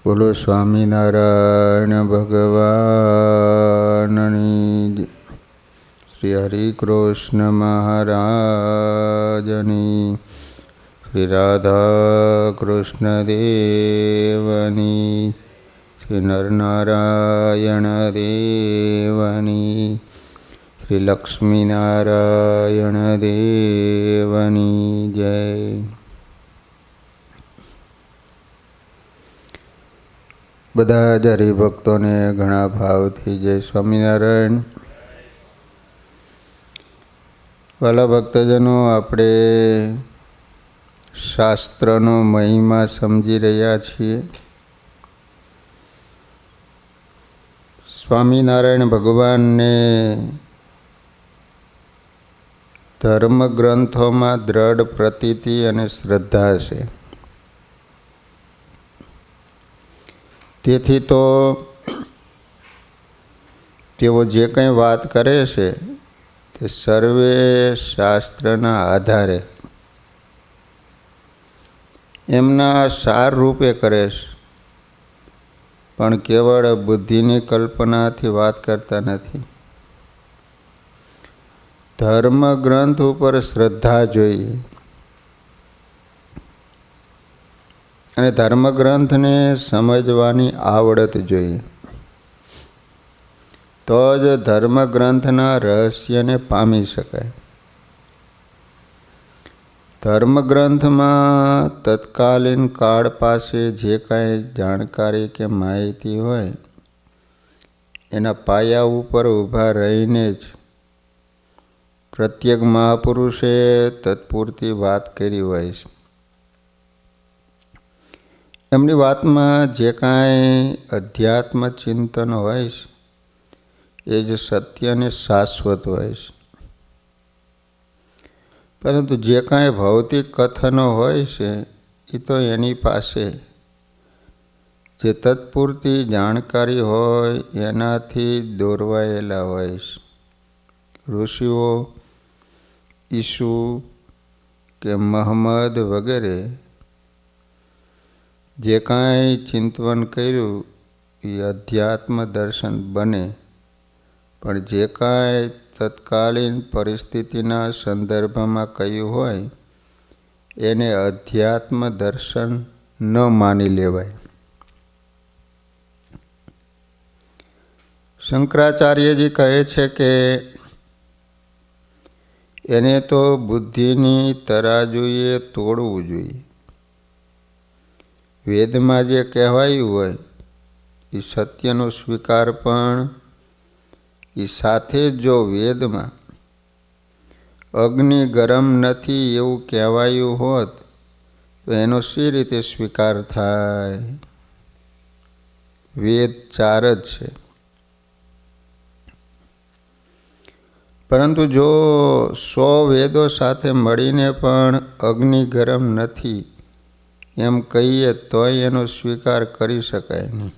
બોલો સ્વામિનારાયણ ભગવાનની. શ્રી હરિકૃષ્ણ મહારાજની. શ્રી રાધા કૃષ્ણ દેવની. શ્રી નરનારાયણ દેવની. શ્રી લક્ષ્મીનારાયણ દેવની જય. બધા જ હરિભક્તોને ઘણા ભાવથી જય સ્વામિનારાયણ. વાલા ભક્તજનો, આપણે શાસ્ત્રનો મહિમા સમજી રહ્યા છીએ. સ્વામિનારાયણ ભગવાનને ધર્મગ્રંથોમાં દ્રઢ પ્રતીતિ અને શ્રદ્ધા છે. તેથી તો તેઓ જે કંઈ વાત કરે છે તે સર્વે શાસ્ત્રના આધારે એમના સાર રૂપે કરે છે, પણ કેવળ બુદ્ધિની કલ્પનાથી વાત કરતા નથી. ધર્મગ્રંથ ઉપર શ્રદ્ધા જોઈએ અને ધર્મગ્રંથને સમજવાની આવડત જોઈએ, તો જ ધર્મગ્રંથના રહસ્યને પામી શકાય. ધર્મગ્રંથમાં તત્કાલીન કાળ પાસે જે કાંઈ જાણકારી કે માહિતી હોય એના પાયા ઉપર ઊભા રહીને જ પ્રત્યેક મહાપુરુષે તત્પૂરતી વાત કરી હોય છે. એમની વાતમાં જે કાંઈ અધ્યાત્મ ચિંતન હોય છે એ જ સત્ય અને શાશ્વત હોય છે. પરંતુ જે કાંઈ ભૌતિક કથનો હોય છે એ તો એની પાસે જે તત્પૂરતી જાણકારી હોય એનાથી દોરવાયેલા હોય છે. ઋષિઓ, ઈસુ કે મહમ્મદ વગેરે જે કાંઈ ચિંતન કર્યું એ અધ્યાત્મ દર્શન બને, પણ જે કાંઈ તત્કાલીન પરિસ્થિતિના સંદર્ભમાં કહ્યું હોય એને અધ્યાત્મ દર્શન ન માની લેવાય. શંકરાચાર્યજી કહે છે કે એને તો બુદ્ધિની તરાજુએ તોડવું જોઈએ. વેદમાં જે કહેવાયું હોય એ સત્યનો સ્વીકાર, પણ એ સાથે જો વેદમાં અગ્નિ ગરમ નથી એવું કહેવાયું હોત તો એનો શી રીતે સ્વીકાર થાય? વેદ 4 જ છે. પરંતુ જો 100 વેદો સાથે મળીને પણ અગ્નિ ગરમ નથી એમ કહીએ તોય એનો સ્વીકાર કરી શકાય નહીં.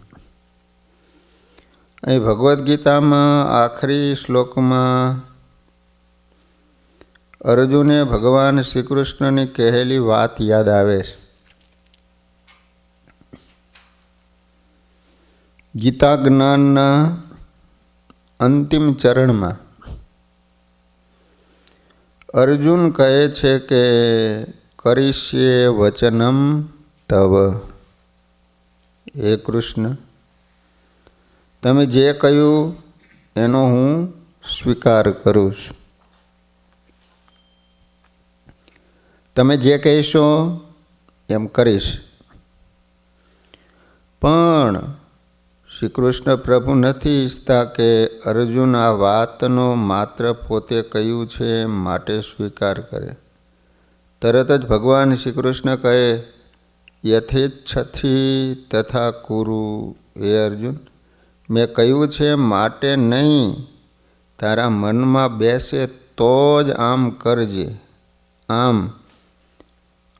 અહીં ભગવદ્ ગીતામાં આખરી શ્લોકમાં અર્જુને ભગવાન શ્રી કૃષ્ણની કહેલી વાત યાદ આવે છે. ગીતા જ્ઞાનના અંતિમ ચરણમાં અર્જુન કહે છે કે કરીષ્યે વચનમ તવ. હે કૃષ્ણ, તમે જે કહ્યું એનો હું સ્વીકાર કરું છું. તમે જે કહેશો એમ કરીશ. પણ શ્રી કૃષ્ણ પ્રભુ નથી ઈચ્છતા કે અર્જુન આ વાતનો માત્ર પોતે કહ્યું છે માટે સ્વીકાર કરે. તરત જ ભગવાન શ્રી કૃષ્ણ કહે, યથેચ્છથી તથા કુરુ. હે અર્જુન, મેં કહ્યું છે માટે નહીં, તારા મનમાં બેસે તો જ આમ કરજે. આમ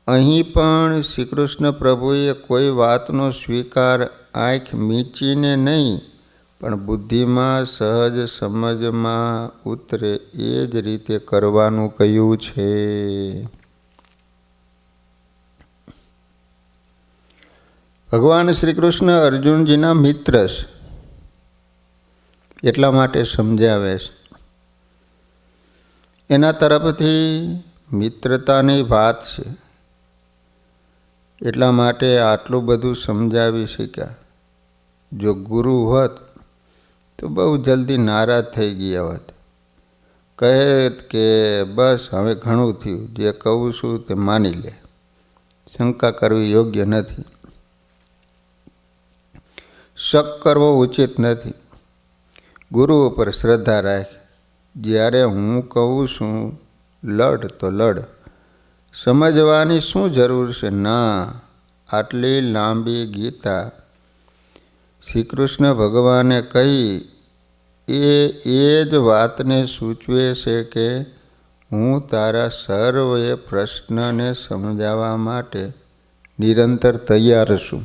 અહીં પણ શ્રી કૃષ્ણ પ્રભુએ કોઈ વાતનો સ્વીકાર આંખ મીચીને નહીં, પણ બુદ્ધિમાં સહજ સમજમાં ઉતરે એ જ રીતે કરવાનું કહ્યું છે. ભગવાન શ્રી કૃષ્ણ અર્જુનજીના મિત્ર છે, એટલા માટે સમજાવે છે. એના તરફથી મિત્રતાની વાત છે, એટલા માટે આટલું બધું સમજાવી શક્યા. જો ગુરુ હોત તો બહુ જલ્દી નારાજ થઈ ગયા હોત, કહે કે બસ હવે ઘણું થયું, જે કહું છું તે માની લે, શંકા કરવી યોગ્ય નથી, શક કરવો ઉચિત નથી. ગુરુ ઉપર શ્રદ્ધા રાખ, જ્યારે હું કહું છું લડ તો લડ, સમજવાની શું જરૂર છે? ના, આટલી લાંબી ગીતા શ્રી કૃષ્ણ ભગવાને કહી એ જ વાતને સૂચવે છે કે હું તારા સર્વે પ્રશ્નને સમજાવવા માટે નિરંતર તૈયાર છું.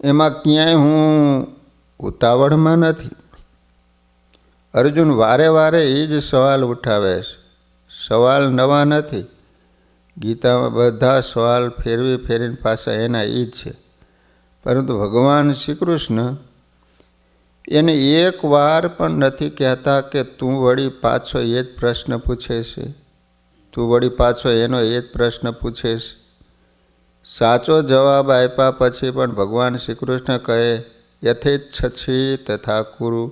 એમાં ક્યાંય હું ઉતાવળમાં નથી. અર્જુન વારે વારે એ જ સવાલ ઉઠાવે છે. સવાલ નવા નથી. ગીતામાં બધા સવાલ ફેરવી ફેરીને પાછા એના એ જ છે. પરંતુ ભગવાન શ્રી કૃષ્ણ એને એક વાર પણ નથી કહેતા કે તું વળી પાછો એ જ પ્રશ્ન પૂછે છે, તું વળી પાછો એનો એ જ પ્રશ્ન પૂછે છે. સાચો જવાબ આપ્યા પછી પણ ભગવાન શ્રી કૃષ્ણ કહે યથેચ્છસી તથા કુરુ.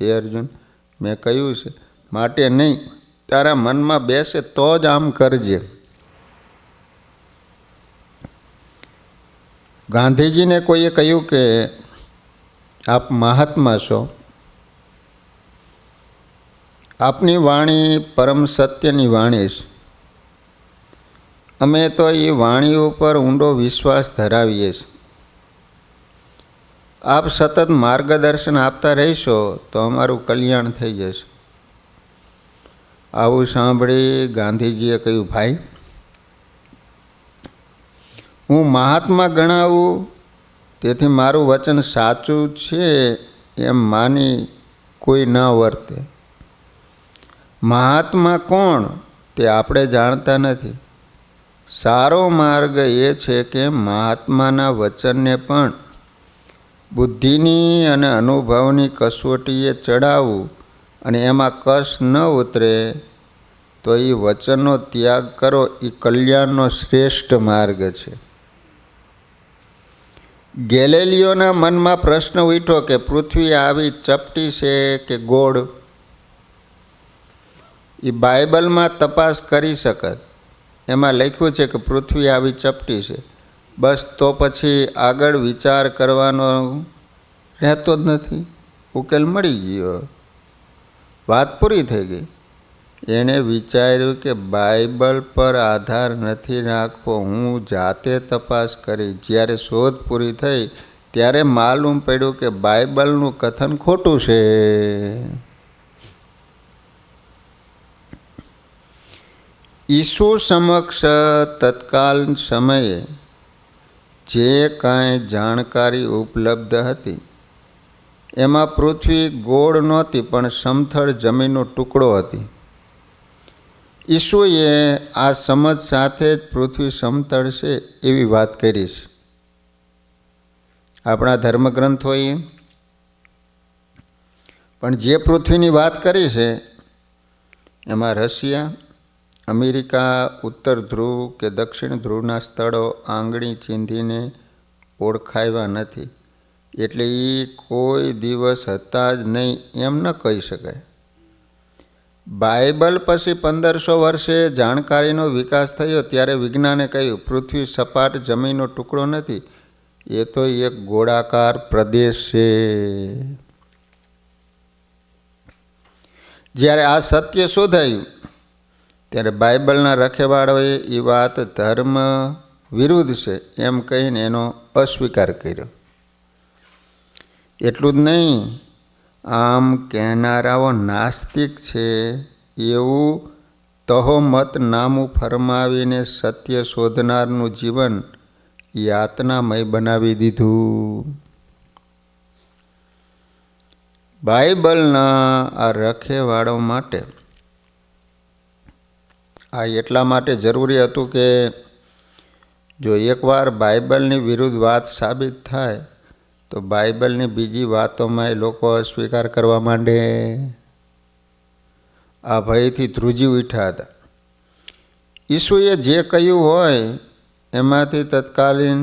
હે અર્જુન, મેં કહ્યું છે માટે નહીં, તારા મનમાં બેસે તો જ આમ કરજે. ગાંધીજીને કોઈએ કહ્યું કે આપ મહાત્મા છો, આપની વાણી પરમ સત્યની વાણી છે, અમે તો એ વાણી ઉપર ઊંડો વિશ્વાસ ધરાવીએ છીએ. આપ સતત માર્ગદર્શન આપતા રહેશો તો અમારું કલ્યાણ થઈ જશે. આવું સાંભળી ગાંધીજીએ કહ્યું, ભાઈ, હું મહાત્મા ગણાવું તેથી મારું વચન સાચું છે એમ માની કોઈ ન વર્તે. મહાત્મા કોણ તે આપણે જાણતા નથી. સારો માર્ગ એ છે કે મહાત્માના વચનને પણ બુદ્ધિની અને અનુભવની કસોટીએ ચડાવવું અને એમાં કશ ન ઉતરે તો એ વચનનો ત્યાગ કરો, એ કલ્યાણનો શ્રેષ્ઠ માર્ગ છે. ગેલેલિયોના મનમાં પ્રશ્ન ઉઠ્યો કે પૃથ્વી આવી ચપટી છે કે ગોળ? એ બાઇબલમાં તપાસ કરી શકત. એમાં લખ્યું છે કે પૃથ્વી આવી ચપટી છે. બસ તો પછી આગળ વિચાર કરવાનો રહેતો જ નથી. ઉકેલ મળી ગયો, વાત પૂરી થઈ ગઈ. એણે વિચાર્યું કે બાઇબલ પર આધાર નથી રાખવો, હું જાતે તપાસ કરી. જ્યારે શોધ પૂરી થઈ ત્યારે માલુમ પડ્યું કે બાઇબલનું કથન ખોટું છે. ઈસુ સમક્ષ તત્કાલ સમયે જે કાંઈ જાણકારી ઉપલબ્ધ હતી એમાં પૃથ્વી ગોળ નહોતી પણ સમથળ જમીનનો ટુકડો હતી. ઈસુએ આ સમજ સાથે જ પૃથ્વી સમતળ છે એવી વાત કરી છે. આપણા ધર્મગ્રંથોએ પણ જે પૃથ્વીની વાત કરી છે એમાં રશિયા, અમેરિકા, ઉત્તર ધ્રુવ કે દક્ષિણ ધ્રુવના સ્થળો આંગળી ચીંધીને ઓળખાવ્યા નથી. એટલે એ કોઈ દિવસ હતા જ નહીં એમ ન કહી શકાય. બાઇબલ પછી 1500 વર્ષે જાણકારીનો વિકાસ થયો ત્યારે વિજ્ઞાને કહ્યું પૃથ્વી સપાટ જમીનનો ટુકડો નથી, એ તો એક ગોળાકાર પ્રદેશ છે. જ્યારે આ સત્ય શોધાયું ત્યારે બાઇબલના રખેવાળોએ એ વાત ધર્મ વિરુદ્ધ છે એમ કહીને એનો અસ્વીકાર કર્યો. એટલું જ નહીં, આમ કહેનારાઓ નાસ્તિક છે એવું તહોમત નામું ફરમાવીને સત્ય શોધનારનું જીવન યાતનામય બનાવી દીધું. બાઇબલના આ રખેવાળો માટે આ એટલા માટે જરૂરી હતું કે જો એકવાર બાઇબલની વિરુદ્ધ વાત સાબિત થાય તો બાઇબલની બીજી વાતોમાં એ લોકો અસ્વીકાર કરવા માંડે. આ ભયથી ધ્રુજી ઉઠ્યા હતા. ઈસુએ જે કહ્યું હોય એમાંથી તત્કાલીન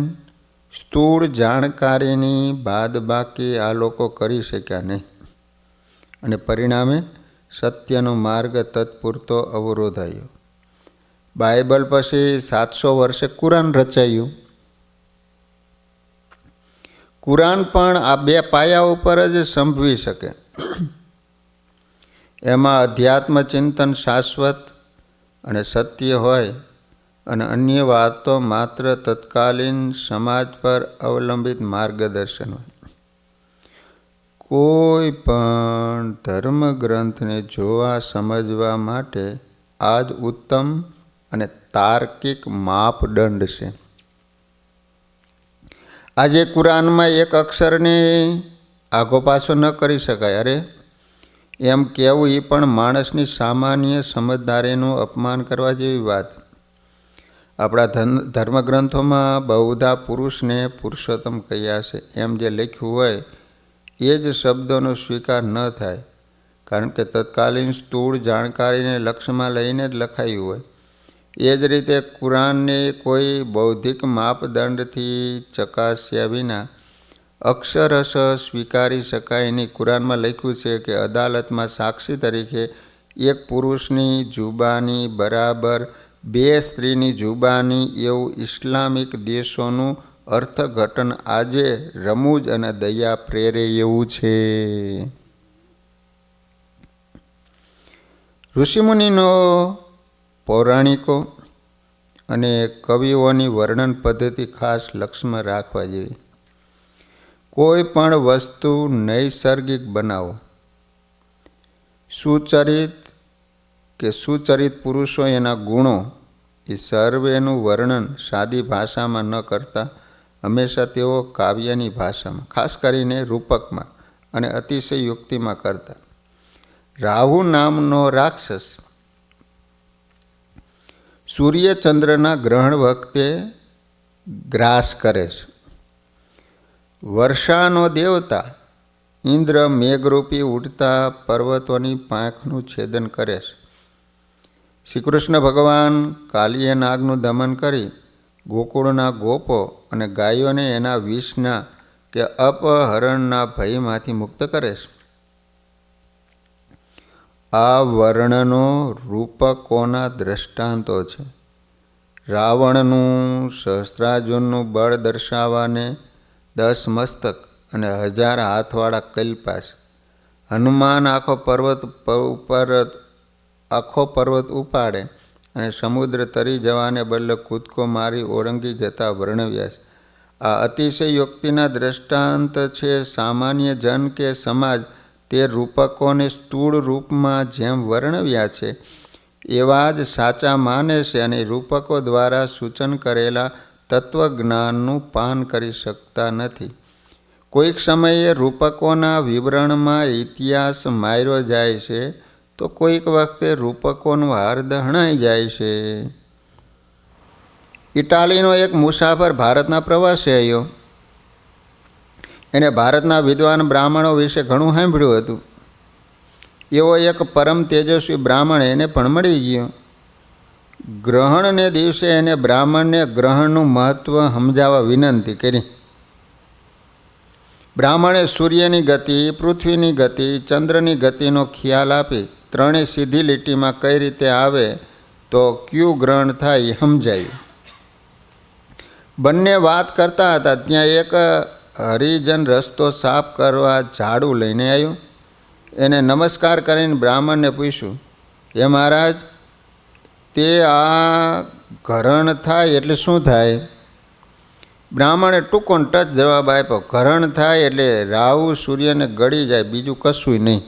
સ્થૂળ જાણકારીની બાદબાકી આ લોકો કરી શક્યા નહીં અને પરિણામે સત્યનો માર્ગ તત્પૂરતો અવરોધાયો. બાઇબલ પછી 700 વર્ષે કુરાન રચાયું. કુરાન પણ આ બે પાયા ઉપર જ સંભવી શકે. એમાં અધ્યાત્મ ચિંતન શાશ્વત અને સત્ય હોય અને અન્ય વાતો માત્ર તત્કાલીન સમાજ પર અવલંબિત માર્ગદર્શન હોય. કોઈ પણ ધર્મગ્રંથને જોવા સમજવા માટે આ જ ઉત્તમ અને તાર્કિક માપદંડ છે. આજે કુરાનમાં એક અક્ષરને આગો પાછો ન કરી શકાય. અરે એમ કહેવું એ પણ માણસની સામાન્ય સમજદારીનું અપમાન કરવા જેવી વાત. આપણા ધર્મગ્રંથોમાં બહુધા પુરુષને પુરુષોત્તમ કહ્યા છે એમ જે લખ્યું હોય એ જ શબ્દોનો સ્વીકાર ન થાય, કારણ કે તત્કાલીન સ્થૂળ જાણકારીને લક્ષ્યમાં લઈને જ લખાયું હોય. એ જ રીતે કુરાનને કોઈ બૌદ્ધિક માપદંડથી ચકાસ્યા વિના અક્ષરશ સ્વીકારી શકાય નહીં. કુરાનમાં લખ્યું છે કે અદાલતમાં સાક્ષી તરીકે એક પુરુષની જુબાની બરાબર 2 સ્ત્રીની જુબાની એવું ઇસ્લામિક દેશોનું અર્થઘટન આજે રમૂજ અને દયા પ્રેરે એવું છે. ઋષિમુનિનો પૌરાણિકો અને કવિઓની વર્ણન પદ્ધતિ ખાસ લક્ષ્યમાં રાખવા જેવી. કોઈ પણ વસ્તુ નૈસર્ગિક બનાવો. સુચરિત કે સુચરિત પુરુષો એના ગુણો એ સર્વેનું વર્ણન સાદી ભાષામાં ન કરતા હંમેશા તેઓ કાવ્યની ભાષામાં, ખાસ કરીને રૂપકમાં અને અતિશયોક્તિમાં કરતા. રાહુ નામનો રાક્ષસ સૂર્યચંદ્રના ગ્રહણ વખતે ગ્રાસ કરે છે. વર્ષાનો દેવતા ઇન્દ્ર મેઘરૂપી ઉડતા પર્વતોની પાંખનું છેદન કરે છે. શ્રી કૃષ્ણ ભગવાન કાલિય નાગનું દમન કરી ગોકુળના ગોપો અને ગાયોને એના વિષના કે અપહરણના ભયમાંથી મુક્ત કરે છે. આ વર્ણનો રૂપકોના દ્રષ્ટાંતો છે. રાવણનું સહસ્ત્રાર્જુનનું બળ દર્શાવવાને 10 મસ્તક અને 1000 હાથવાળા કલ્પાસ. હનુમાન આખો પર્વત ઉપાડે અને સમુદ્ર તરી જવાને બદલે કૂદકો મારી ઓળંગી જતા વર્ણવ્યા છે. આ અતિશયોક્તિના દ્રષ્ટાંત છે. સામાન્ય જન કે સમાજ તે રૂપકોને સ્થૂળ રૂપમાં જેમ વર્ણવ્યા છે એવા જ સાચા માને છે અને રૂપકો દ્વારા સૂચન કરેલા તત્વજ્ઞાનનું પાન કરી શકતા નથી. કોઈક સમયે રૂપકોના વિવરણમાં ઇતિહાસ માર્યો જાય છે તો કોઈક વખતે રૂપકોનું હાર્દ હણાઈ જાય છે. ઇટાલીનો એક મુસાફર ભારતના પ્રવાસે આવ્યો. એને ભારતના વિદ્વાન બ્રાહ્મણો વિશે ઘણું સાંભળ્યું હતું. એવો એક પરમ તેજસ્વી બ્રાહ્મણ એને પણ મળી ગયો. ગ્રહણને દિવસે એને બ્રાહ્મણને ગ્રહણનું મહત્ત્વ સમજાવવા વિનંતી કરી. બ્રાહ્મણે સૂર્યની ગતિ, પૃથ્વીની ગતિ, ચંદ્રની ગતિનો ખ્યાલ આપી ત્રણેય સીધી લીટીમાં કઈ રીતે આવે તો કયું ગ્રહણ થાય એ સમજાયું. બંને વાત કરતા હતા ત્યાં એક હરિજન રસ્તો સાફ કરવા ઝાડુ લઈને આવ્યું. એને નમસ્કાર કરીને બ્રાહ્મણને પૂછ્યું, હે મહારાજ, તે આ ઘરણ થાય એટલે શું થાય? બ્રાહ્મણે ટૂંકો ટચ જવાબ આપ્યો, ઘરણ થાય એટલે રાહુ સૂર્યને ગળી જાય, બીજું કશું નહીં.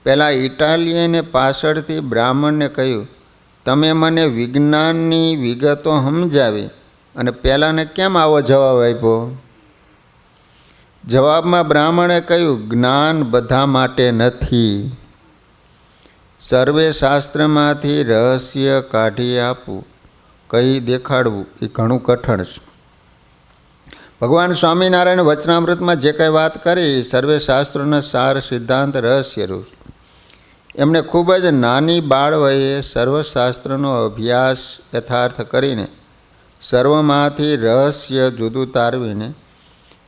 પહેલાં ઇટાલિયને પાછળથી બ્રાહ્મણને કહ્યું, તમે મને વિજ્ઞાનની વિગતો સમજાવી અને પહેલાંને કેમ આવો જવાબ આપ્યો? જવાબમાં બ્રાહ્મણે કહ્યું, જ્ઞાન બધા માટે નથી. સર્વે શાસ્ત્રમાંથી રહસ્ય કાઢી આપું, કહી દેખાડવું એ ઘણું કઠણ છે. ભગવાન સ્વામિનારાયણ વચનામૃતમાં જે કંઈ વાત કરી સર્વે શાસ્ત્રોના સાર સિદ્ધાંત રહસ્યરૂપ. એમણે ખૂબ જ નાની બાળ વયે સર્વશાસ્ત્રનો અભ્યાસ યથાર્થ કરીને સર્વમાંથી રહસ્ય જુદું તારવીને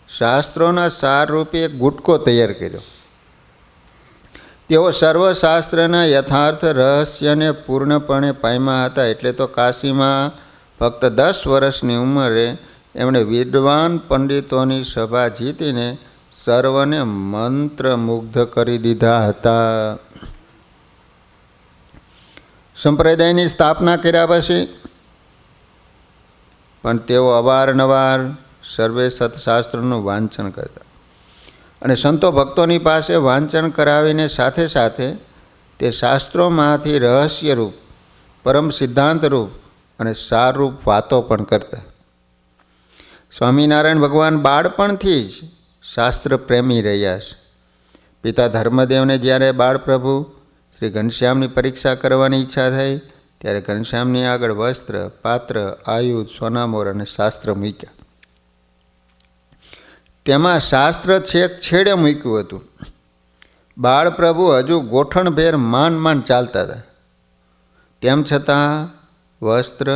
શાસ્ત્રોના સાર રૂપે એક ગુટકો તૈયાર કર્યો. તેઓ સર્વશાસ્ત્રના યથાર્થ રહસ્યને પૂર્ણપણે પામ્યા હતા. એટલે તો કાશીમાં ફક્ત 10 વર્ષની ઉંમરે એમણે વિદ્વાન પંડિતોની સભા જીતીને સર્વને મંત્રમુગ્ધ કરી દીધા હતા. સંપ્રદાયની સ્થાપના કર્યા પછી પણ તેઓ અવારનવાર સર્વે સત્શાસ્ત્રોનું વાંચન કરતા અને સંતો ભક્તોની પાસે વાંચન કરાવીને સાથે સાથે તે શાસ્ત્રોમાંથી રહસ્યરૂપ, પરમ સિદ્ધાંતરૂપ અને સારરૂપ વાતો પણ કરતા. સ્વામિનારાયણ ભગવાન બાળપણથી જ શાસ્ત્ર પ્રેમી રહ્યા છે. પિતા ધર્મદેવને જ્યારે બાળપ્રભુ શ્રી ઘનશ્યામની પરીક્ષા કરવાની ઈચ્છા થઈ ત્યારે ઘનશ્યામની આગળ વસ્ત્ર, પાત્ર, આયુધ, સોનામોર અને શાસ્ત્ર મૂક્યા. તેમાં શાસ્ત્ર છેક છેડે મૂક્યું હતું. બાળપ્રભુ હજુ ગોઠણભેર માંડ ચાલતા હતા. તેમ છતાં વસ્ત્ર,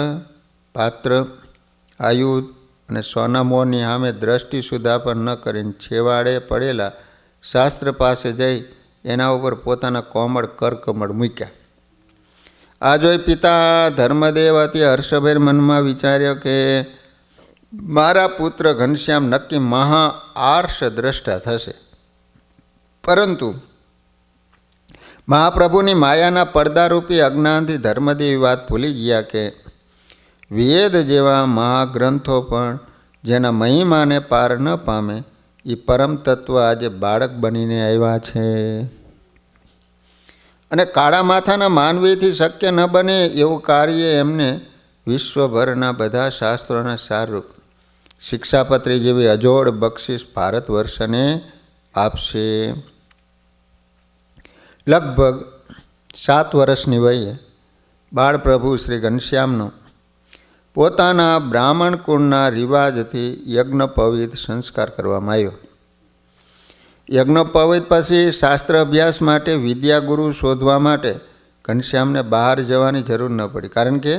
પાત્ર, આયુધ અને સોનામોરની સામે દ્રષ્ટિ સુધા પણ ન કરીને છેવાડે પડેલા શાસ્ત્ર પાસે જઈ એના ઉપર પોતાના કોમળ કરકમળ મૂક્યા. આ જોઈ પિતા ધર્મદેવ અતિ હર્ષભેર મનમાં વિચાર્યો કે મારા પુત્ર ઘનશ્યામ નક્કી મહા આર્ષ દ્રષ્ટા થશે. પરંતુ મહાપ્રભુની માયાના પડદારૂપી અજ્ઞાનથી ધર્મદેવી વાત ભૂલી ગયા કે વેદ જેવા મહાગ્રંથો પણ જેના મહિમાને પાર ન પામે એ પરમ તત્વ આજે બાળક બનીને આવ્યા છે. અને કાળા માથાના માનવીથી શક્ય ન બને એવું કાર્ય એમને વિશ્વભરના બધા શાસ્ત્રોના સારરૂપ શિક્ષાપત્રી જેવી અજોડ બક્ષિસ ભારત વર્ષને આપશે. લગભગ 7 વર્ષની વયે બાળપ્રભુ શ્રી ઘનશ્યામનો પોતાના બ્રાહ્મણ કુળના રિવાજથી યજ્ઞોપવિત સંસ્કાર કરવામાં આવ્યો. યજ્ઞોપવિત પછી શાસ્ત્ર અભ્યાસ માટે વિદ્યાગુરુ શોધવા માટે ઘનશ્યામને બહાર જવાની જરૂર ન પડી. કારણ કે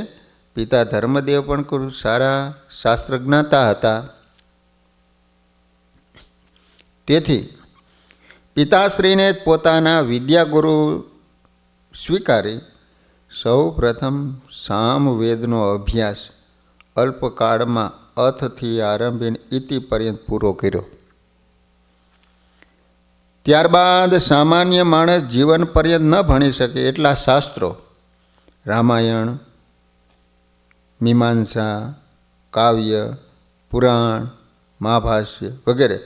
પિતા ધર્મદેવ પણ ખૂબ સારા શાસ્ત્રજ્ઞાતા હતા. તેથી પિતાશ્રીને પોતાના વિદ્યાગુરુ સ્વીકારી સૌ પ્રથમ સામવેદનો અભ્યાસ અલ્પકાળમાં અથથી આરંભીને ઇતિ પર્યંત પૂરો કર્યો. ત્યારબાદ સામાન્ય માણસ જીવન પર્યંત ન ભણી શકે એટલા શાસ્ત્રો રામાયણ, મીમાંસા, કાવ્ય, પુરાણ, મહાભાષ્ય વગેરે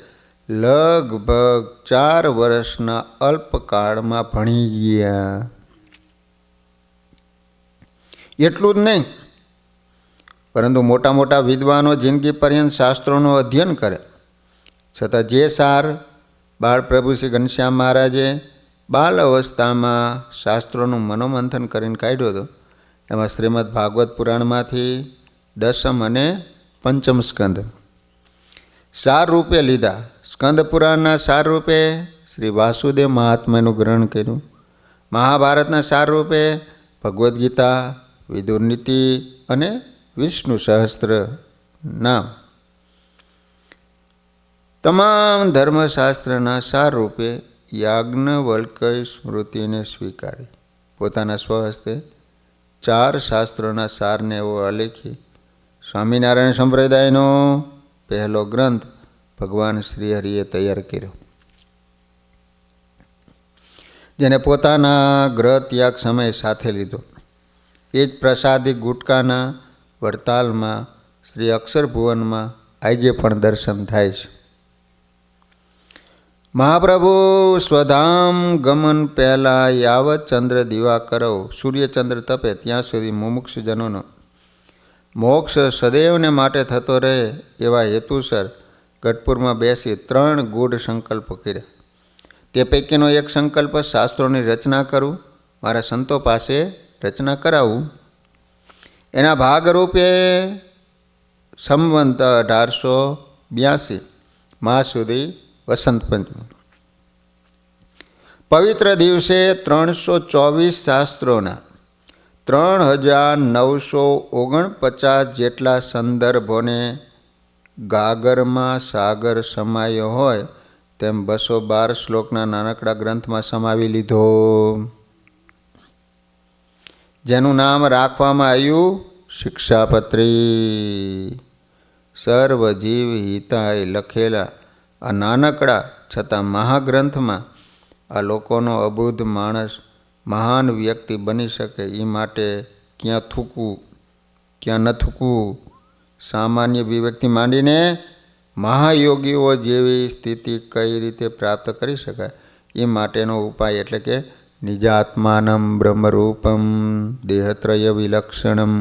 લગભગ 4 વર્ષના અલ્પકાળમાં ભણી ગયા. એટલું જ નહીં, પરંતુ મોટા મોટા વિદ્વાનો જિંદગી પર્યંત શાસ્ત્રોનું અધ્યયન કરે છતાં જે સાર બાળપ્રભુ શ્રી ઘનશ્યામ મહારાજે બાલ અવસ્થામાં શાસ્ત્રોનું મનોમંથન કરીને કાઢ્યો હતો એમાં શ્રીમદ ભાગવત પુરાણમાંથી 10મ અને 5મ સ્કંદ સાર રૂપે લીધા. સ્કંદ પુરાણના સાર રૂપે શ્રી વાસુદેવ મહાત્માનું ગ્રહણ કર્યું. મહાભારતના સાર રૂપે ભગવદ્ ગીતા, વિદુર નીતિ અને વિષ્ણુ સહસ્ત્ર નામ તમામ ધર્મશાસ્ત્રના સાર રૂપે યાજ્ઞવલ્ક્ય સ્મૃતિને સ્વીકારી પોતાના સ્વહસ્તે 4 શાસ્ત્રોના સારને એવો આલેખી સ્વામિનારાયણ સંપ્રદાયનો પહેલો ગ્રંથ ભગવાન શ્રી હરિએ તૈયાર કર્યો, જેને પોતાના ગ્રહ ત્યાગ સમય સાથે લીધો. એ જ પ્રસાદી ગુટકાના વડતાલમાં શ્રી અક્ષરભુવનમાં આજે પણ દર્શન થાય છે. મહાપ્રભુ સ્વધામ ગમન પહેલાં યાવત ચંદ્ર દિવાકરો સૂર્યચંદ્ર તપે ત્યાં સુધી મુમુક્ષુજનોનો મોક્ષ સદૈવને માટે થતો રહે એવા હેતુસર ગઢપુરમાં બેસી 3 ગૂઢ સંકલ્પો કર્યા. તે પૈકીનો એક સંકલ્પ શાસ્ત્રોની રચના કરું, મારા સંતો પાસે રચના કરાવું. એના ભાગરૂપે સંવંત 1882 માસ સુધી વસંત પંચમી. પવિત્ર દિવસે 324 શાસ્ત્રોના 3949 જેટલા સંદર્ભોને ગાગરમાં સાગર સમાયો હોય તેમ 212 શ્લોકના નાનકડા ગ્રંથમાં સમાવી લીધો, જેનું નામ રાખવામાં આવ્યું શિક્ષાપત્રી. સર્વજીવ હિતાય લખેલા આ નાનકડા છતાં મહાગ્રંથમાં આ લોકોનો અબુદ્ધ માણસ મહાન વ્યક્તિ બની શકે એ માટે ક્યાં થૂકવું ક્યાં ન થૂકવું, સામાન્ય વ્યક્તિ માંડીને મહાયોગીઓ જેવી સ્થિતિ કઈ રીતે પ્રાપ્ત કરી શકાય એ માટેનો ઉપાય એટલે કે નિજાત્માનમ બ્રહ્મરૂપમ દેહત્રય વિલક્ષણમ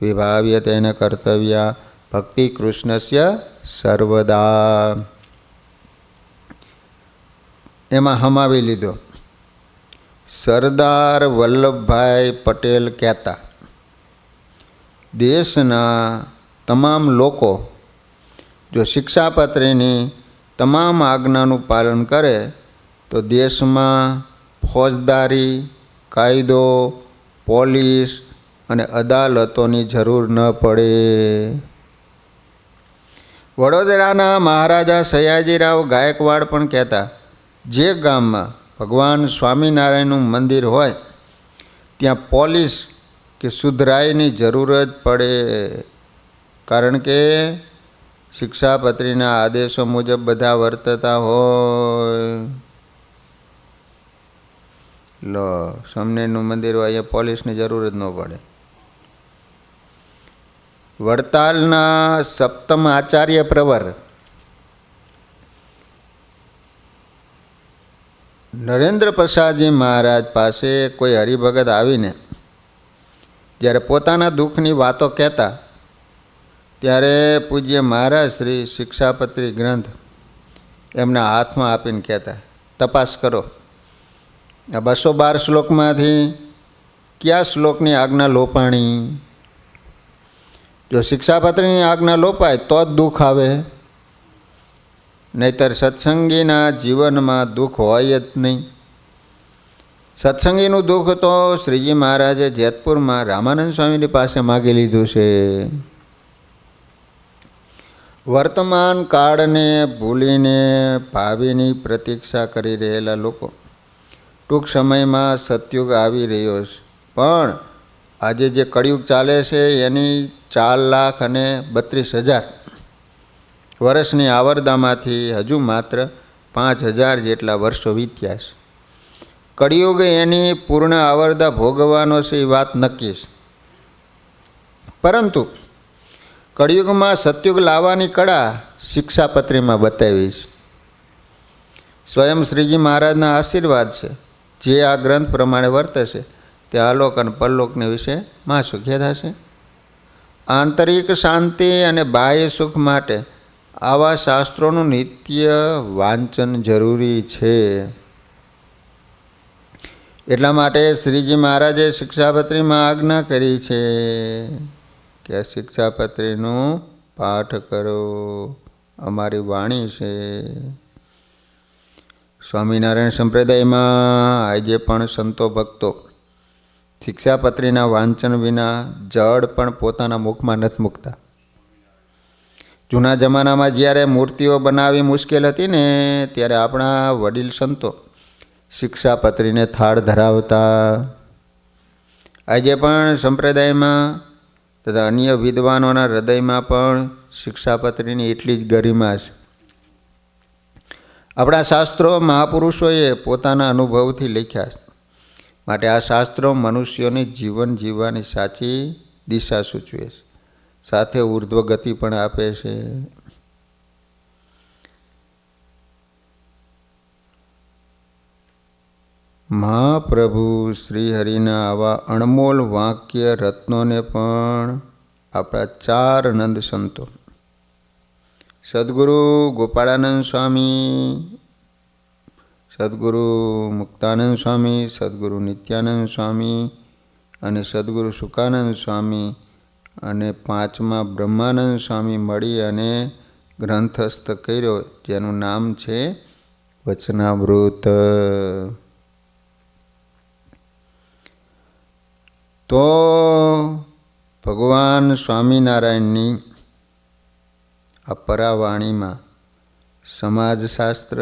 વિભાવ્ય તેન કર્તવ્યા ભક્તિ કૃષ્ણસ્ય સર્વદા, એમાં હમાવી લીધો. સરદાર વલ્લભભાઈ પટેલ કહેતા, દેશના તમામ લોકો જો શિક્ષાપત્રીની તમામ આજ્ઞાનું પાલન કરે તો દેશમાં ફોજદારી, કાયદો, પોલીસ અને અદાલતોની જરૂર ન પડે. વડોદરાના મહારાજા સયાજીરાવ ગાયકવાડ પણ કહેતા, જે ગામમાં ભગવાન સ્વામિનારાયણનું મંદિર હોય ત્યાં પોલીસ કે સુધરાઈની જરૂર જ પડે, કારણ કે શિક્ષાપત્રીના આદેશો મુજબ બધા વર્તતા હોય. લો, સ્વામિનારાયણનું મંદિર હોય અહીંયા પોલીસની જરૂર જ ન પડે. વડતાલના સપ્તમ આચાર્ય પ્રવર નરેન્દ્ર પ્રસાદજી મહારાજ પાસે કોઈ હરિભગત આવીને જ્યારે પોતાના દુઃખની વાતો કહેતા ત્યારે પૂજ્ય મહારાજ શ્રી શિક્ષાપત્રી ગ્રંથ એમના હાથમાં આપીને કહેતા, તપાસ કરો આ 212 શ્લોકમાંથી કયા શ્લોકની આજ્ઞા લોપાણી. જો શિક્ષાપત્રીની આજ્ઞા લોપાય તો જ દુઃખ આવે, નહીતર સત્સંગીના જીવનમાં દુઃખ હોય જ નહીં. સત્સંગીનું દુઃખ તો શ્રીજી મહારાજે જેતપુરમાં રામાનંદ સ્વામીની પાસે માગી લીધું છે. વર્તમાન કાળને ભૂલીને ભાવિની પ્રતીક્ષા કરી રહેલા લોકો ટૂંક સમયમાં સતયુગ આવી રહ્યો છે, પણ આજે જે કળિયુગ ચાલે છે એની 4,32,000 વર્ષની આવરદામાંથી હજુ માત્ર 5,000 જેટલા વર્ષો વીત્યા છે. કળિયુગ એની પૂર્ણ આવરદા ભોગવવાનો છે એ વાત નક્કી છે, પરંતુ કળિયુગમાં સતયુગ લાવવાની કળા શિક્ષાપત્રીમાં બતાવી છે. સ્વયં શ્રીજી મહારાજના આશીર્વાદ છે. જે આ ગ્રંથ પ્રમાણે વર્તશે તે આલોક અને પરલોકને વિશે મહાસુખ્ય થશે. આંતરિક શાંતિ અને બાહ્ય સુખ માટે આવા શાસ્ત્રોનું નિત્ય વાંચન જરૂરી છે. એટલા માટે શ્રીજી મહારાજે શિક્ષાપત્રીમાં આજ્ઞા કરી છે કે શિક્ષાપત્રીનું પાઠ કરો, અમારી વાણી છે. સ્વામિનારાયણ સંપ્રદાયમાં આજે પણ સંતો ભક્તો શિક્ષાપત્રીના વાંચન વિના જળ પણ પોતાના મુખમાં નથી મૂકતા. જૂના જમાનામાં જ્યારે મૂર્તિઓ બનાવવી મુશ્કેલ હતી ને ત્યારે આપણા વડીલ સંતો શિક્ષાપત્રીને થાળ ધરાવતા. આજે પણ સંપ્રદાયમાં તથા અન્ય વિદ્વાનોના હૃદયમાં પણ શિક્ષાપત્રીની એટલી જ ગરિમા છે. આપણા શાસ્ત્રો મહાપુરુષોએ પોતાના અનુભવથી લખ્યા છે, માટે આ શાસ્ત્રો મનુષ્યોની જીવન જીવવાની સાચી દિશા સૂચવે છે, સાથે ઉર્ધ્વ ગતિ પણ આપે છે. મહાપ્રભુ શ્રી હરિના આવા અણમોલ વાક્ય રત્નોને પણ આપણા 4 નંદ સંતો સદગુરુ ગોપાળાનંદ સ્વામી, સદગુરુ મુક્તાનંદ સ્વામી, સદગુરુ નિત્યાનંદ સ્વામી અને સદગુરુ સુકાનંદ સ્વામી અને 5મા બ્રહ્માનંદ સ્વામી મળી અને ગ્રંથસ્થ કર્યો, જેનું નામ છે વચનામૃત. તો ભગવાન સ્વામિનારાયણની આ પરાવાણીમાં સમાજશાસ્ત્ર,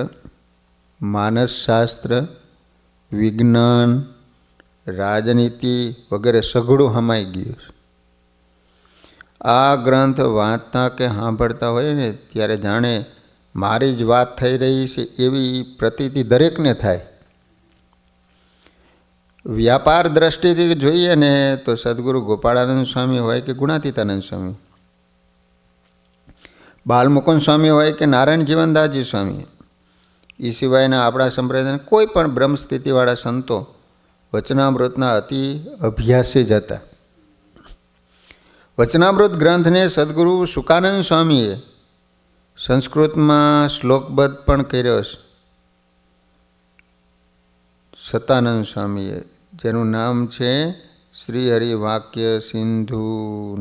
માનસશાસ્ત્ર, વિજ્ઞાન, રાજનીતિ વગેરે સઘળું હમાઈ ગયું છે. આ ગ્રંથ વાંચતા કે સાંભળતા હોય ને ત્યારે જાણે મારી જ વાત થઈ રહી છે એવી પ્રતીતિ દરેકને થાય. વ્યાપાર દ્રષ્ટિથી જોઈએ ને તો સદગુરુ ગોપાળાનંદ સ્વામી હોય કે ગુણાતીતાનંદ સ્વામી, બાલમુકુંદ સ્વામી હોય કે નારાયણ જીવનદાસજી સ્વામી, એ સિવાયના આપણા સંપ્રદાયના કોઈ પણ બ્રહ્મસ્થિતિવાળા સંતો વચનામૃતના અતિ અભ્યાસી જ હતા. વચનામૃત ગ્રંથને સદગુરુ સુકાનંદ સ્વામીએ સંસ્કૃતમાં શ્લોકબદ્ધ પણ કર્યો છે. સતાનંદ સ્વામીએ, જેનું નામ છે શ્રી હરિવાક્ય સિંધુ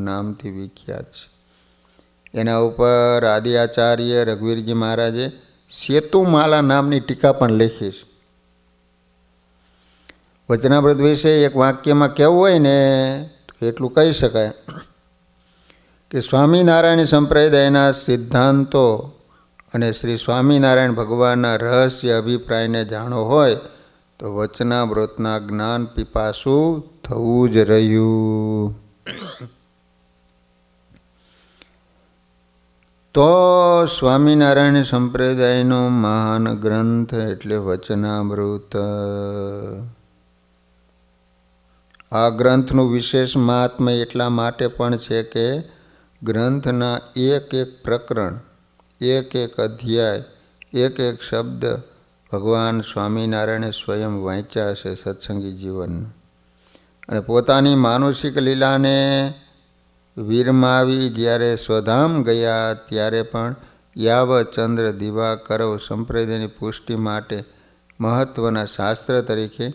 નામથી વિખ્યાત છે. એના ઉપર આદિ આચાર્ય રઘુવીરજી મહારાજે સેતુમાલા નામની ટીકા પણ લખી છે. વચનામૃત વિશે એક વાક્યમાં કહેવું હોય ને તો એટલું કહી શકાય કે સ્વામિનારાયણ સંપ્રદાયના સિદ્ધાંતો અને શ્રી સ્વામિનારાયણ ભગવાનના રહસ્ય અભિપ્રાયને જાણો હોય તો વચનામૃતના જ્ઞાન પીપાસુ થવું જ રહ્યું. તો સ્વામિનારાયણ સંપ્રદાયનો મહાન ગ્રંથ એટલે વચનામૃત. આ ગ્રંથનું વિશેષ મહાત્મ્ય એટલા માટે પણ છે કે ગ્રંથના એક એક પ્રકરણ, એક એક અધ્યાય, એક એક શબ્દ ભગવાન સ્વામિનારાયણે સ્વયં વાંચ્યા છે સત્સંગી જીવન. અને પોતાની માનુષિક લીલાને વીરમાવી જ્યારે સ્વધામ ગયા ત્યારે પણ યાવ ચંદ્ર દિવાકરવ સંપ્રદાયની પુષ્ટિ માટે મહત્ત્વના શાસ્ત્ર તરીકે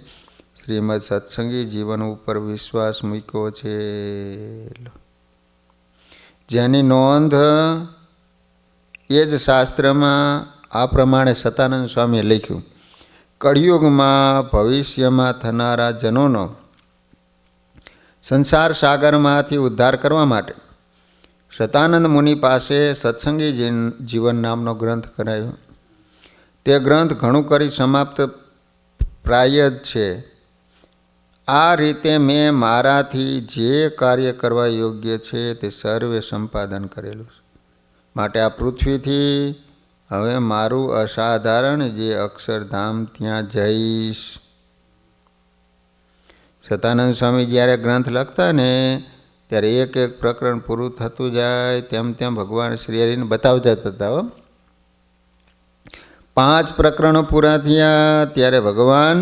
શ્રીમદ સત્સંગી જીવન ઉપર વિશ્વાસ મૂક્યો છે, જેની નોંધ એ જ શાસ્ત્રમાં આ પ્રમાણે સતાનંદ સ્વામીએ લખ્યું. કળિયુગમાં ભવિષ્યમાં થનારા જનોનો સંસાર સાગરમાંથી ઉદ્ધાર કરવા માટે સતાનંદ મુનિ પાસે સત્સંગી જીવન નામનો ગ્રંથ કરાયો. તે ગ્રંથ ઘણું કરી સમાપ્ત પ્રાય જ છે. આ રીતે મેં મારાથી જે કાર્ય કરવા યોગ્ય છે તે સર્વે સંપાદન કરેલું છે. માટે આ પૃથ્વીથી હવે મારું અસાધારણ જે અક્ષરધામ ત્યાં જઈશ. સતાનંદ સ્વામી જ્યારે ગ્રંથ લખતા ને ત્યારે એક એક પ્રકરણ પૂરું થતું જાય તેમ તેમ ભગવાન શ્રી હરિને બતાવતા હતા. 5 પ્રકરણો પૂરા થયા ત્યારે ભગવાન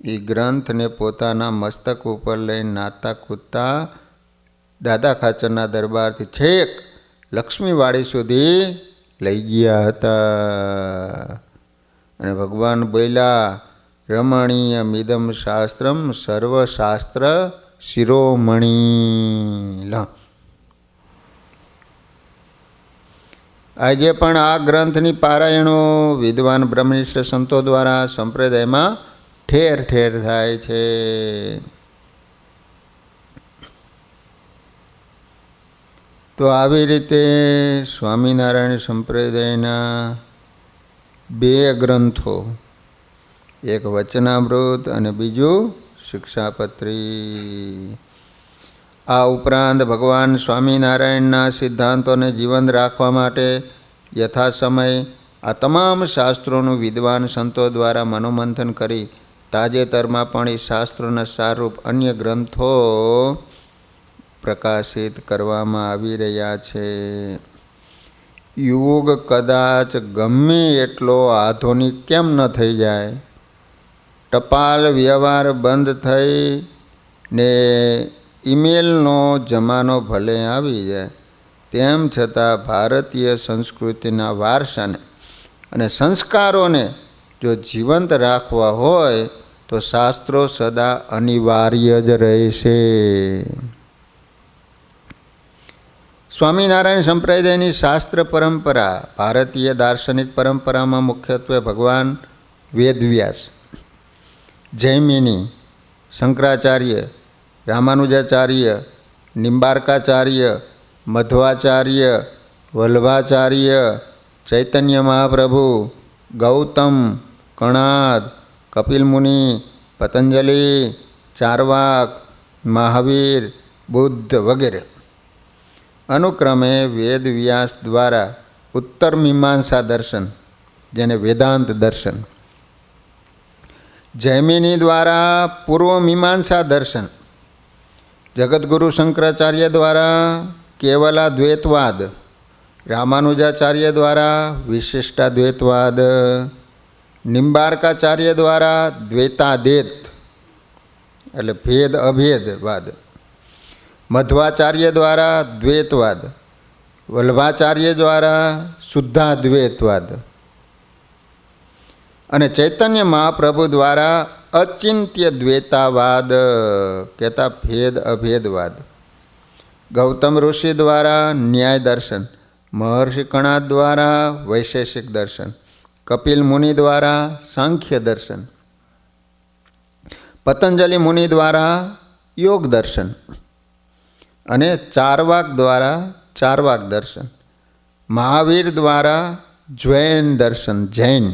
એ ગ્રંથને પોતાના મસ્તક ઉપર લઈને નાતા કૂદતા દાદા ખાચરના દરબારથી છેક લક્ષ્મીવાડી સુધી લઈ ગયા હતા. અને ભગવાન બોલ્યા, રમણીય મિદમ શાસ્ત્રમ સર્વશાસ્ત્ર શિરોમણી. આજે પણ આ ગ્રંથની પારાયણો વિદ્વાન બ્રહ્મનિષ્ઠ સંતો દ્વારા સંપ્રદાયમાં ઠેર ઠેર થાય છે. તો આવી રીતે સ્વામિનારાયણ સંપ્રદાયના 2 ગ્રંથો, એક વચનામૃત અને બીજું શિક્ષાપત્રી. આ ઉપરાંત ભગવાન સ્વામિનારાયણના સિદ્ધાંતોને જીવંત રાખવા માટે યથાસમય આ તમામ શાસ્ત્રોનું વિદ્વાન સંતો દ્વારા મનોમંથન કરી તાજેતરમાં પણ એ શાસ્ત્રોના સારરૂપ અન્ય ગ્રંથો પ્રકાશિત કરવામાં આવી રહ્યા છે. યુગ કદાચ ગમે એટલો આધુનિક કેમ ન થઈ જાય, ટપાલ વ્યવહાર બંધ થઈ ને ઈમેલનો જમાનો ભલે આવી જાય, તેમ છતાં ભારતીય સંસ્કૃતિના વારસાને અને સંસ્કારોને જો જીવંત રાખવા હોય તો શાસ્ત્રો સદા અનિવાર્ય જ રહેશે. સ્વામિનારાયણ સંપ્રદાયની શાસ્ત્ર પરંપરા ભારતીય દાર્શનિક પરંપરામાં મુખ્યત્વે ભગવાન વેદવ્યાસ, જૈમિની, શંકરાચાર્ય, રામાનુજાચાર્ય, નિમ્બાર્કાચાર્ય, મધ્વાચાર્ય, વલ્ભાચાર્ય, ચૈતન્ય મહાપ્રભુ, ગૌતમ, કણાદ, કપિલ મુનિ, પતંજલિ, ચારવાક, મહાવીર, બુદ્ધ વગેરે અનુક્રમે વેદવ્યાસ દ્વારા ઉત્તર મીમાંસા દર્શન, જેને વેદાંત દર્શન, જૈમિની દ્વારા પૂર્વ મીમાંસા દર્શન, જગદગુરુ શંકરાચાર્ય દ્વારા કેવલાદ્વૈતવાદ, રામાનુજાચાર્ય દ્વારા વિશિષ્ટાદ્વૈતવાદ, નિમ્બાર્કાચાર્ય દ્વારા દ્વૈતાદ્વૈત એટલે ભેદ અભેદવાદ, મધ્વાચાર્ય દ્વારા દ્વૈતવાદ, વલ્ભાચાર્ય દ્વારા શુદ્ધાદ્વૈતવાદ અને ચૈતન્ય મહાપ્રભુ દ્વારા અચિંત્ય દ્વૈતાવાદ કહેતા ભેદ અભેદવાદ, ગૌતમ ઋષિ દ્વારા ન્યાય દર્શન, મહર્ષિ કણાદ દ્વારા વૈશેષિક દર્શન, કપિલ મુનિ દ્વારા સાંખ્ય દર્શન, પતંજલિ મુનિ દ્વારા યોગ દર્શન અને ચારવાક દ્વારા ચારવાક દર્શન, મહાવીર દ્વારા જૈન દર્શન જૈન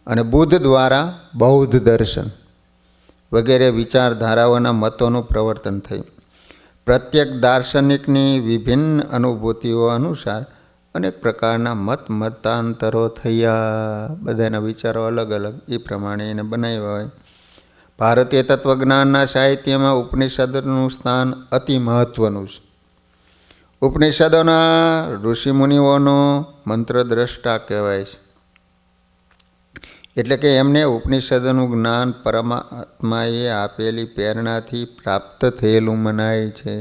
અને બુદ્ધ દ્વારા બૌદ્ધ દર્શન વગેરે વિચારધારાઓના મતોનું પ્રવર્તન થયું. પ્રત્યેક દાર્શનિકની વિભિન્ન અનુભૂતિઓ અનુસાર અનેક પ્રકારના મતાંતરો થયા. બધાના વિચારો અલગ અલગ, એ પ્રમાણે એને બનાવ્યા હોય. ભારતીય તત્વજ્ઞાનના સાહિત્યમાં ઉપનિષદનું સ્થાન અતિ મહત્ત્વનું છે. ઉપનિષદોના ઋષિમુનિઓનો મંત્રદ્રષ્ટા કહેવાય છે. એટલે કે એમને ઉપનિષદોનું જ્ઞાન પરમાત્માએ આપેલી પ્રેરણાથી પ્રાપ્ત થયેલું મનાય છે.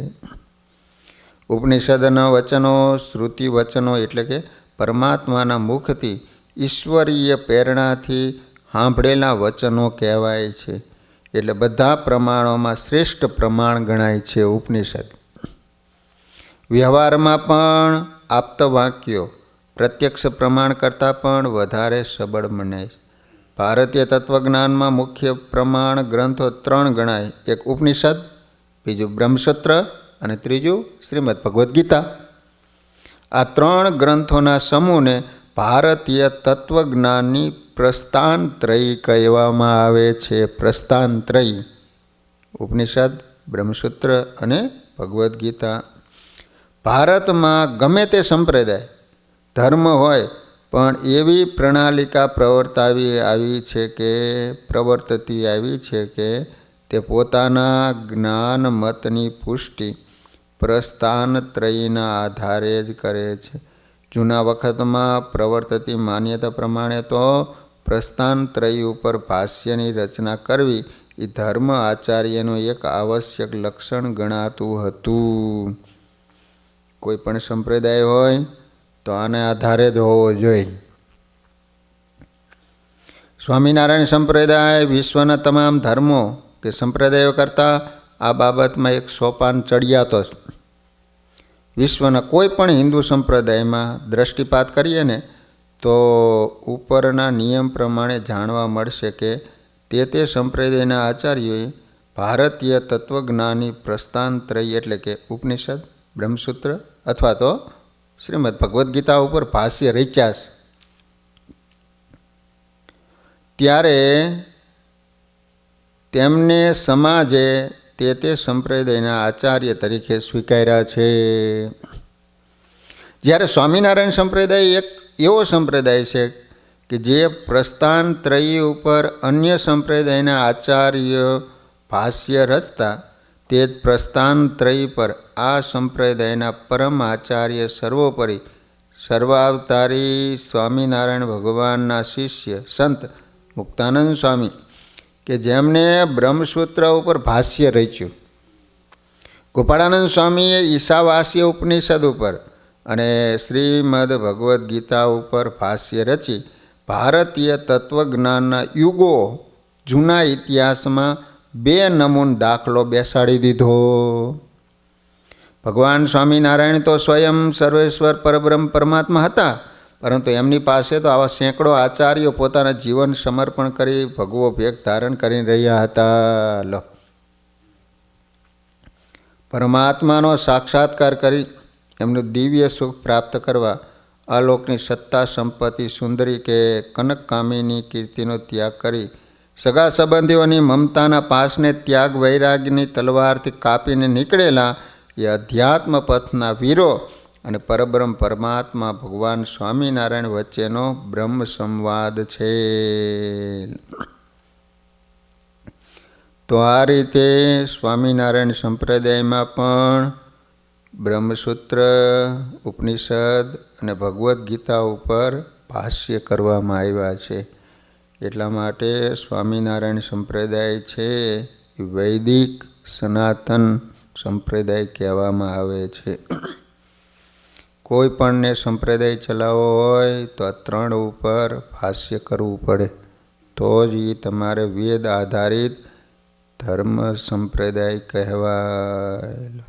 ઉપનિષદના વચનો શ્રુતિ વચનો એટલે કે પરમાત્માના મુખથી ઈશ્વરીય પ્રેરણાથી સાંભળેલા વચનો કહેવાય છે. એટલે બધા પ્રમાણોમાં શ્રેષ્ઠ પ્રમાણ ગણાય છે ઉપનિષદ. વ્યવહારમાં પણ આપ્તવાક્યો પ્રત્યક્ષ પ્રમાણ કરતાં પણ વધારે સબળ મનાય છે. ભારતીય તત્વજ્ઞાનમાં મુખ્ય પ્રમાણ ગ્રંથો 3 ગણાય. એક ઉપનિષદ, બીજું બ્રહ્મસૂત્ર અને ત્રીજું શ્રીમદ ભગવદ્ ગીતા. આ 3 ગ્રંથોના સમૂહને ભારતીય તત્વજ્ઞાનની પ્રસ્થાનત્રયી કહેવામાં આવે છે. પ્રસ્થાનત્રયી ઉપનિષદ, બ્રહ્મસૂત્ર અને ભગવદ્ ગીતા. ભારતમાં ગમે તે સંપ્રદાય ધર્મ હોય પણ એવી પ્રણાલિકા પ્રવર્તતી આવી છે કે તે પોતાના જ્ઞાન મતની પુષ્ટિ પ્રસ્થાનત્રયીના આધારે જ કરે છે. જૂના વખતમાં પ્રવર્તતી માન્યતા પ્રમાણે તો પ્રસ્થાનત્રયી ઉપર ભાષ્યની રચના કરવી એ ધર્મ આચાર્યનું એક આવશ્યક લક્ષણ ગણાતું હતું. કોઈ પણ સંપ્રદાય હોય તો આને આધારે જ હોવો જોઈએ. સ્વામિનારાયણ સંપ્રદાય વિશ્વના તમામ ધર્મો કે સંપ્રદાયો કરતાં આ બાબતમાં એક સોપાન ચડિયાતો છે. વિશ્વના કોઈ પણ હિન્દુ સંપ્રદાયમાં દ્રષ્ટિપાત કરીએ ને તો ઉપરના નિયમ પ્રમાણે જાણવા મળશે કે તે સંપ્રદાયના આચાર્યોએ ભારતીય તત્વજ્ઞાની પ્રસ્થાનત્રયી એટલે કે ઉપનિષદ, બ્રહ્મસૂત્ર અથવા તો શ્રીમદ ભગવદ્ ગીતા ઉપર ભાષ્ય રચ્યા છે. ત્યારે તેમને સમાજે તે સંપ્રદાયના આચાર્ય તરીકે સ્વીકાર્યા છે. જ્યારે સ્વામિનારાયણ સંપ્રદાય એક એવો સંપ્રદાય છે કે જે પ્રસ્થાનત્રયી ઉપર અન્ય સંપ્રદાયના આચાર્ય ભાષ્ય રચતા તે જ પ્રસ્થાનત્રયી પર આ સંપ્રદાયના પરમ આચાર્ય સર્વોપરી સર્વાવતારી સ્વામિનારાયણ ભગવાનના શિષ્ય સંત મુક્તાનંદ સ્વામી કે જેમને બ્રહ્મસૂત્ર ઉપર ભાષ્ય રચ્યું, ગોપાળાનંદ સ્વામીએ ઈશાવાસ્ય ઉપનિષદ ઉપર અને શ્રીમદ ભગવદ્ ગીતા ઉપર ભાષ્ય રચી ભારતીય તત્વજ્ઞાનના યુગો જૂના ઇતિહાસમાં 2 નમૂન દાખલો બેસાડી દીધો. ભગવાન સ્વામિનારાયણ તો સ્વયં સર્વેશ્વર પરબ્રહ્મ પરમાત્મા હતા, પરંતુ એમની પાસે તો આવા સેંકડો આચાર્યો પોતાના જીવન સમર્પણ કરી ભગવો ભેગ ધારણ કરી રહ્યા હતા. લો, પરમાત્માનો સાક્ષાત્કાર કરી એમનું દિવ્ય સુખ પ્રાપ્ત કરવા આલોકની સત્તા સંપત્તિ સુંદરી કે કનકકામીની કીર્તિનો ત્યાગ કરી સગા સંબંધીઓની મમતાના પાસને ત્યાગ વૈરાગ્યની તલવારથી કાપીને નીકળેલા એ અધ્યાત્મ પથના વીરો અને પરબ્રહ્મ પરમાત્મા ભગવાન સ્વામિનારાયણ વચ્ચેનો બ્રહ્મ સંવાદ છે. તો આ રીતે સ્વામિનારાયણ સંપ્રદાયમાં પણ બ્રહ્મસૂત્ર, ઉપનિષદ અને ભગવદ્ ગીતા ઉપર ભાષ્ય કરવામાં આવ્યા છે. એટલા માટે સ્વામિનારાયણ સંપ્રદાય છે એ વૈદિક સનાતન સંપ્રદાય કહેવામાં આવે છે. કોઈ પણને સંપ્રદાય ચલાવવો હોય તો આ 3 ઉપર ભાષ્ય કરવું પડે, તો જ એ તમારે વેદ આધારિત ધર્મ સંપ્રદાય કહેવાય.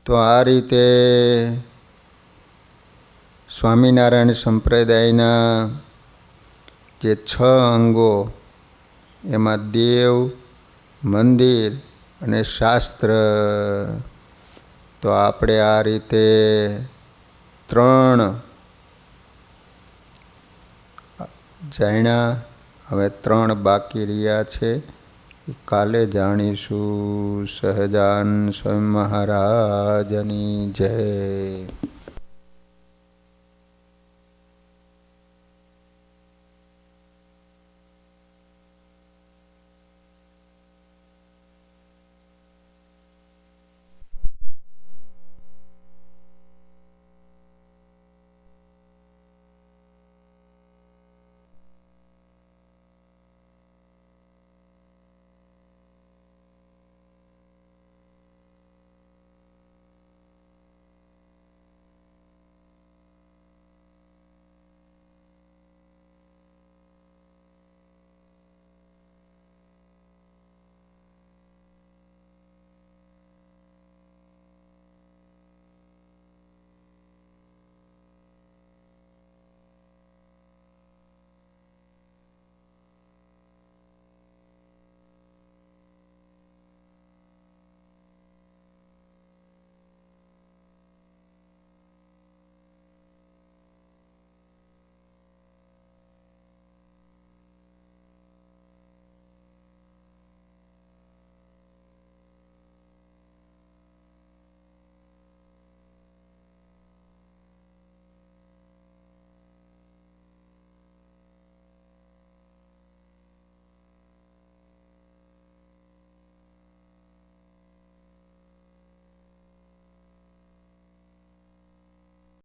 તો આ રીતે સ્વામિનારાયણ સંપ્રદાયના જે 6 અંગો, એમાં દેવ, મંદિર અને શાસ્ત્ર, તો આપણે આ રીતે 3 જાણ્યા. હવે 3 બાકી રહ્યા છે, એ કાલે જાણીશું. સહજાન સ્વામી મહારાજની જય.